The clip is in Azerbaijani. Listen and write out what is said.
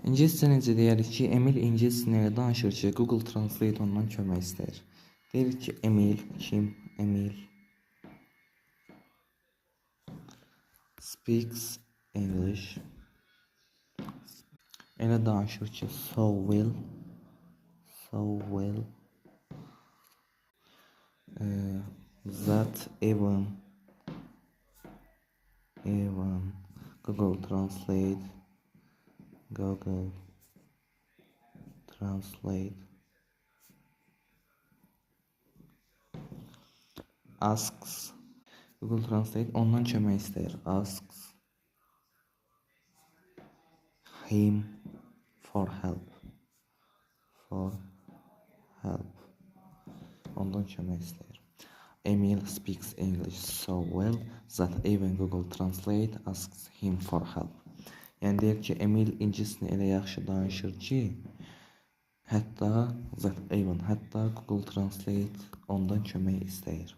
İngiliscə necə deyirik ki, Emil ingiliscə ilə danışır ki, Google Translate ondan kömək istəyir. Deyirik ki, Emil kim? Emil speaks English. Elə danışır ki, so well. That even Google Translate asks Google Translate ondan kömək istəyir. Asks him for help. Ondan kömək istəyir. Emil speaks English so well that even Google Translate asks him for help. Yəni deyir ki, Emil ingiliscə elə yaxşı danışır ki, hətta Google Translate ondan kömək istəyir.